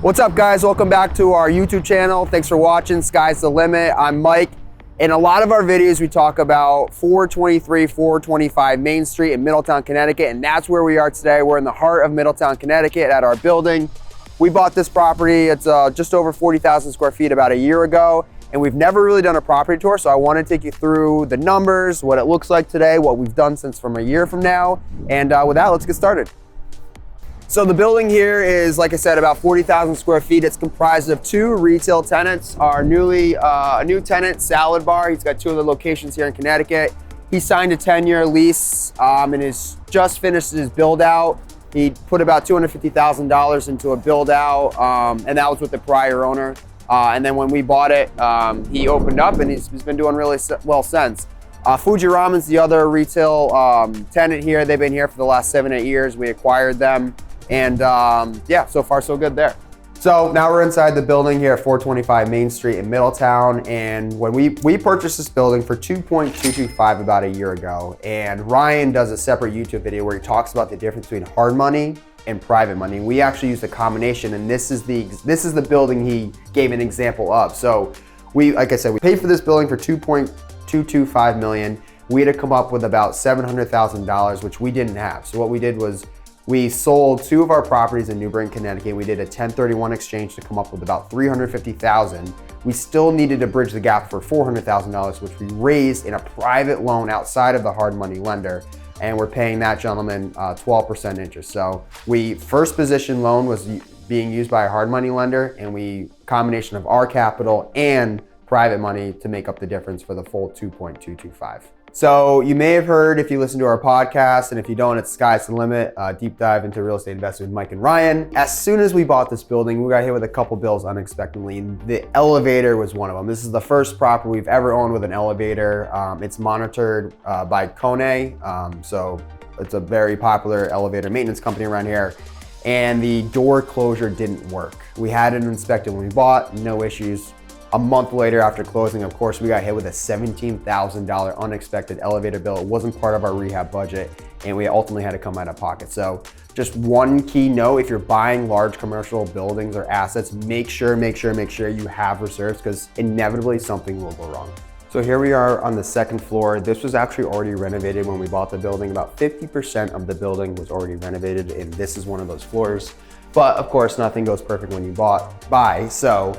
What's up, guys? Welcome back to our YouTube channel. Thanks for watching. Sky's the limit. I'm Mike. In a lot of our videos, we talk about 423, 425 Main Street in Middletown, Connecticut, and that's where we are today. We're in the heart of Middletown, Connecticut at our building. We bought this property. It's just over 40,000 square feet about a year ago, and we've never really done a property tour, so I want to take you through the numbers, what it looks like today, what we've done since from a year from now, and with that, let's get started. So the building here is, like I said, about 40,000 square feet. It's comprised of 2 retail tenants. Our new tenant, Salad Bar, he's got 2 other locations here in Connecticut. He signed a 10-year lease and is just finished his build out. He put about $250,000 into a build out, and that was with the prior owner. And then when we bought it, he opened up and he's been doing really well since. Fuji Ramen's the other retail tenant here. They've been here for the last 7-8 years. We acquired them. And yeah, so far so good there. So now we're inside the building here at 425 Main Street in Middletown. And when we purchased this building for $2.225 about a year ago. And Ryan does a separate YouTube video where he talks about the difference between hard money and private money. We actually used a combination, and this is the building he gave an example of. So like I said, we paid for this building for $2.225 million. We had to come up with about $700,000, which we didn't have. So what we did was we sold 2 of our properties in New Britain, Connecticut. We did a 1031 exchange to come up with about $350,000. We still needed to bridge the gap for $400,000, which we raised in a private loan outside of the hard money lender. And we're paying that gentleman 12% interest. So first position loan was being used by a hard money lender, and combination of our capital and private money to make up the difference for the full 2.225. So you may have heard, if you listen to our podcast, and if you don't, it's Sky's the Limit, deep dive into real estate investing with Mike and Ryan. As soon as we bought this building, we got hit with a couple bills unexpectedly, and the elevator was one of them. This is the first property we've ever owned with an elevator. It's monitored by Kone, so it's a very popular elevator maintenance company around here. And the door closure didn't work. We had it inspected when we bought, no issues. A month later after closing, of course, we got hit with a $17,000 unexpected elevator bill. It wasn't part of our rehab budget, and we ultimately had to come out of pocket. So just one key note, if you're buying large commercial buildings or assets, make sure you have reserves, because inevitably something will go wrong. So here we are on the 2nd floor. This was actually already renovated when we bought the building. About 50% of the building was already renovated, and this is one of those floors. But of course, nothing goes perfect when you buy. So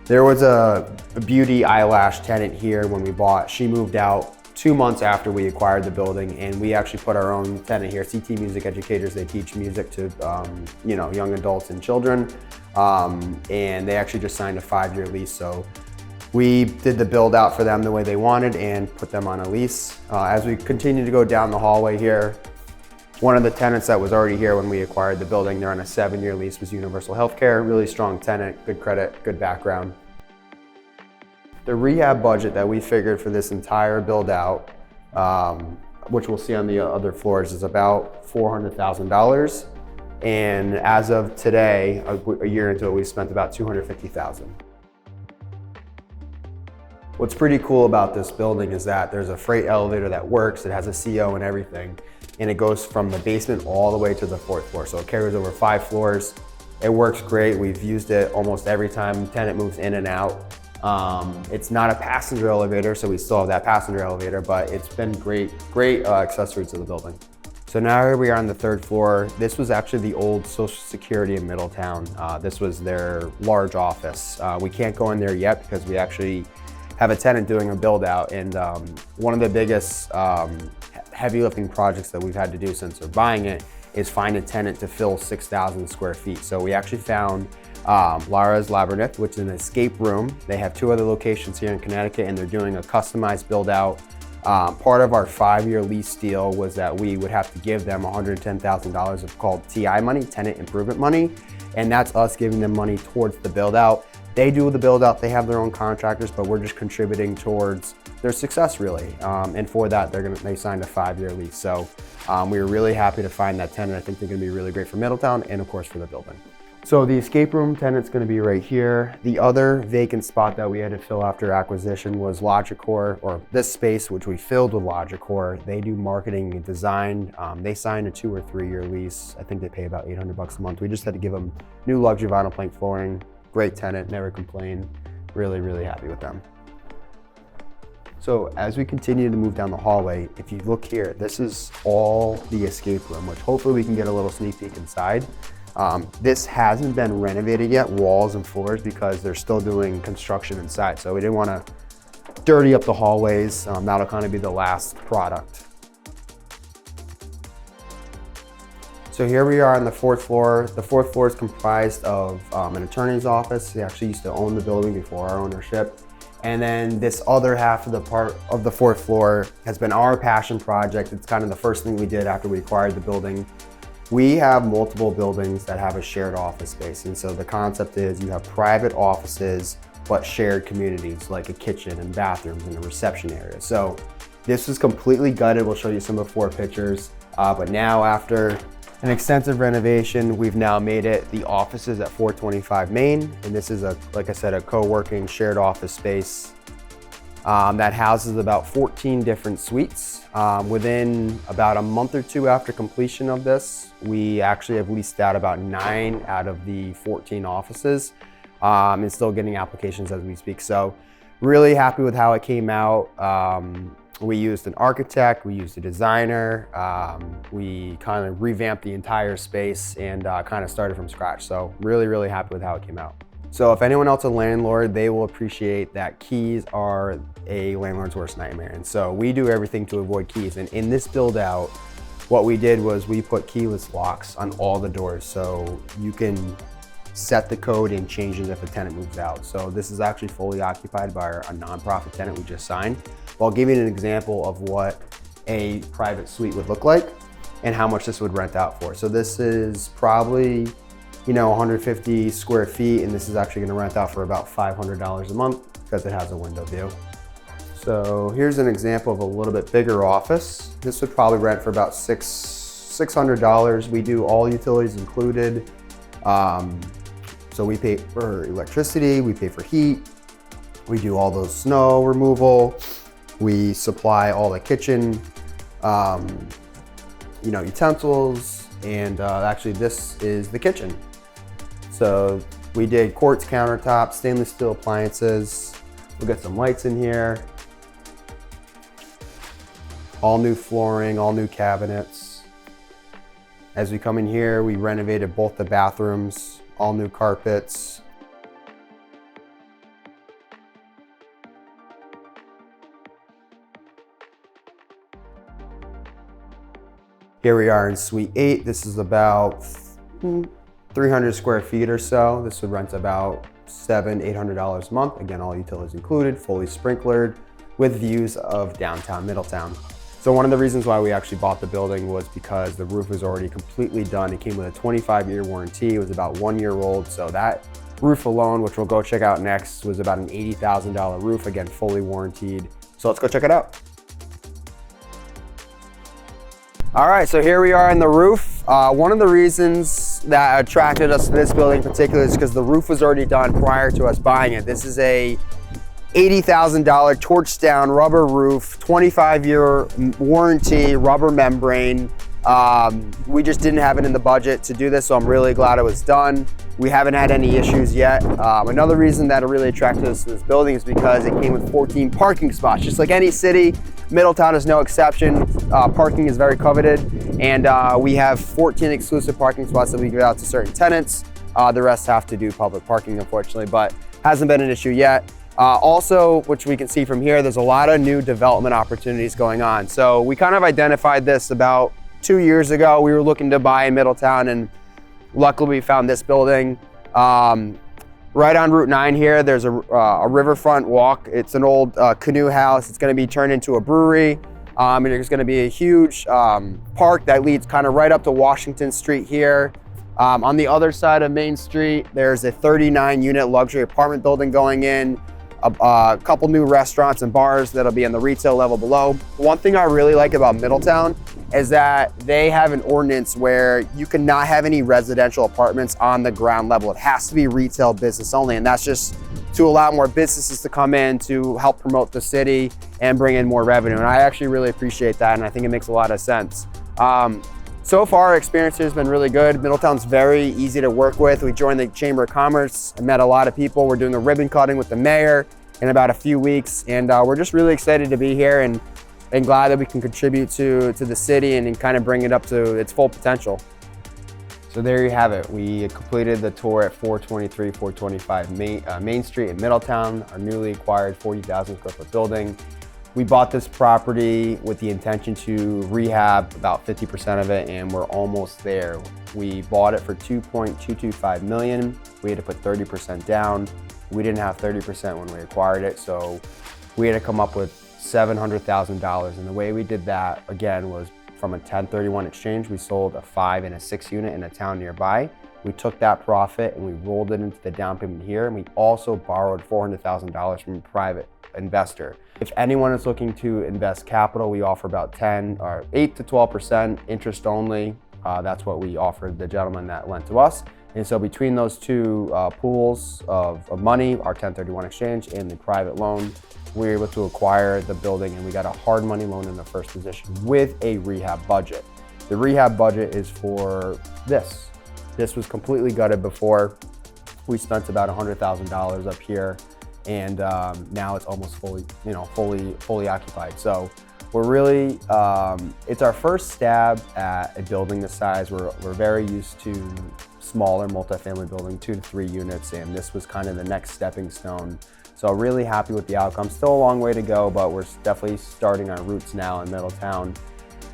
there was a beauty eyelash tenant here when we bought. She moved out 2 months after we acquired the building, and we actually put our own tenant here, CT Music Educators. They teach music to young adults and children, and they actually just signed a 5-year lease. So we did the build out for them the way they wanted and put them on a lease. As we continue to go down the hallway here, one of the tenants that was already here when we acquired the building, they're on a 7-year lease, was Universal Healthcare. Really strong tenant, good credit, good background. The rehab budget that we figured for this entire build out, which we'll see on the other floors, is about $400,000. And as of today, a year into it, we spent about $250,000. What's pretty cool about this building is that there's a freight elevator that works. It has a CO and everything. And it goes from the basement all the way to the 4th floor. So it carries over 5 floors. It works great. We've used it almost every time tenant moves in and out. It's not a passenger elevator, so we still have that passenger elevator, but it's been great accessory to the building. So now here we are on the 3rd floor. This was actually the old Social Security in Middletown. This was their large office. We can't go in there yet because we actually have a tenant doing a build out, and one of the biggest heavy lifting projects that we've had to do since we're buying it is find a tenant to fill 6,000 square feet. So we actually found Lara's Labyrinth, which is an escape room. They have 2 other locations here in Connecticut, and they're doing a customized build out. Part of our 5-year lease deal was that we would have to give them $110,000 of called TI money, tenant improvement money. And that's us giving them money towards the build out. They do the build out, they have their own contractors, but we're just contributing towards their success really. And for that, they signed a 5-year lease. So we were really happy to find that tenant. I think they're gonna be really great for Middletown and of course for the building. So the escape room tenant's gonna be right here. The other vacant spot that we had to fill after acquisition was Logicor, or this space, which we filled with Logicor. They do marketing and design. They signed a 2 or 3 year lease. I think they pay about $800 a month. We just had to give them new luxury vinyl plank flooring. Great tenant, never complained. Really, really happy with them. So as we continue to move down the hallway, if you look here, this is all the escape room, which hopefully we can get a little sneak peek inside. This hasn't been renovated yet, walls and floors, because they're still doing construction inside. So we didn't want to dirty up the hallways. That'll kind of be the last product. So here we are on the 4th floor. The 4th floor is comprised of an attorney's office. He actually used to own the building before our ownership. And then this other half of the part of the 4th floor has been our passion project. It's kind of the first thing we did after we acquired the building. We have multiple buildings that have a shared office space. And so the concept is you have private offices, but shared communities like a kitchen and bathrooms and a reception area. So this is completely gutted. We'll show you some before pictures. But now after an extensive renovation, we've now made it the offices at 425 Main. And this is, like I said, a co-working shared office space that houses about 14 different suites. Within about a month or 2 after completion of this, we actually have leased out about 9 out of the 14 offices and still getting applications as we speak. So really happy with how it came out. We used an architect, we used a designer, we kind of revamped the entire space and kind of started from scratch. So really, really happy with how it came out. So if anyone else is a landlord, they will appreciate that keys are a landlord's worst nightmare. And so we do everything to avoid keys. And in this build out, what we did was we put keyless locks on all the doors. So you can set the code and change it if a tenant moves out. So this is actually fully occupied by a nonprofit tenant we just signed. Well, I'll give you an example of what a private suite would look like and how much this would rent out for. So this is probably, 150 square feet, and this is actually gonna rent out for about $500 a month because it has a window view. So here's an example of a little bit bigger office. This would probably rent for about $600. We do all utilities included. So we pay for electricity, we pay for heat, we do all those snow removal, we supply all the kitchen, utensils, and actually this is the kitchen. So we did quartz countertops, stainless steel appliances. We'll get some lights in here. All new flooring, all new cabinets. As we come in here, we renovated both the bathrooms, all new carpets. Here we are in Suite 8. This is about 300 square feet or so. This would rent about $700-800 a month. Again, all utilities included, fully sprinklered, with views of downtown Middletown. So one of the reasons why we actually bought the building was because the roof was already completely done. It came with a 25-year warranty. It was about 1 year old. So that roof alone, which we'll go check out next, was about an $80,000 roof, again, fully warranted. So let's go check it out. All right, so here we are in the roof. One of the reasons that attracted us to this building in particular is because the roof was already done prior to us buying it. This is a $80,000 torch down rubber roof, 25-year warranty, rubber membrane. We just didn't have it in the budget to do this, so I'm really glad it was done. We haven't had any issues yet. Another reason that it really attracted us to this building is because it came with 14 parking spots. Just like any city, Middletown is no exception. Parking is very coveted, and we have 14 exclusive parking spots that we give out to certain tenants. The rest have to do public parking, unfortunately, but hasn't been an issue yet. Also, which we can see from here, there's a lot of new development opportunities going on. So we kind of identified this about 2 years ago. We were looking to buy in Middletown, and luckily we found this building. Right on Route 9 here, there's a riverfront walk. It's an old canoe house. It's gonna be turned into a brewery. And there's gonna be a huge park that leads kind of right up to Washington Street here. On the other side of Main Street, there's a 39-unit luxury apartment building going in. A couple new restaurants and bars that'll be on the retail level below. One thing I really like about Middletown is that they have an ordinance where you cannot have any residential apartments on the ground level. It has to be retail business only, and that's just to allow more businesses to come in to help promote the city and bring in more revenue. And I actually really appreciate that, and I think it makes a lot of sense. So far, our experience here has been really good. Middletown's very easy to work with. We joined the Chamber of Commerce and met a lot of people. We're doing a ribbon cutting with the mayor in about a few weeks, and we're just really excited to be here and glad that we can contribute to the city and kind of bring it up to its full potential. So there you have it. We completed the tour at 423, 425 Main Street in Middletown, our newly acquired 40,000 square foot building. We bought this property with the intention to rehab about 50% of it, and we're almost there. We bought it for $2.225 million. We had to put 30% down. We didn't have 30% when we acquired it, so we had to come up with $700,000. And the way we did that, again, was from a 1031 exchange. We sold a 5 and a 6 unit in a town nearby. We took that profit and we rolled it into the down payment here, and we also borrowed $400,000 from a private investor. If anyone is looking to invest capital, we offer about 8 to 12% interest only. That's what we offered the gentleman that lent to us. And so between those two pools of money, our 1031 exchange and the private loan, we were able to acquire the building, and we got a hard money loan in the first position with a rehab budget. The rehab budget is for this. This was completely gutted before. We spent about $100,000 up here, and now it's almost fully occupied. So we're really, it's our first stab at a building this size. We're very used to smaller multifamily building, 2 to 3 units, and this was kind of the next stepping stone. So really happy with the outcome. Still a long way to go, but we're definitely starting our roots now in Middletown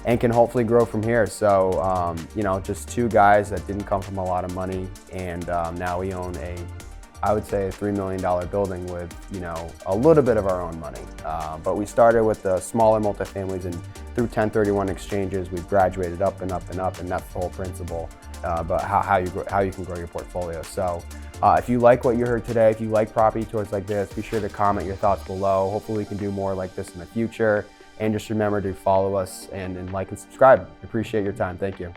and can hopefully grow from here. So, just 2 guys that didn't come from a lot of money, and now we own I would say a $3 million building with, a little bit of our own money. But we started with the smaller multifamilies, and through 1031 exchanges, we've graduated up and up and up, and that's the whole principle, but how you can grow your portfolio. So if you like what you heard today, if you like property tours like this, be sure to comment your thoughts below. Hopefully we can do more like this in the future. And just remember to follow us and like and subscribe. Appreciate your time. Thank you.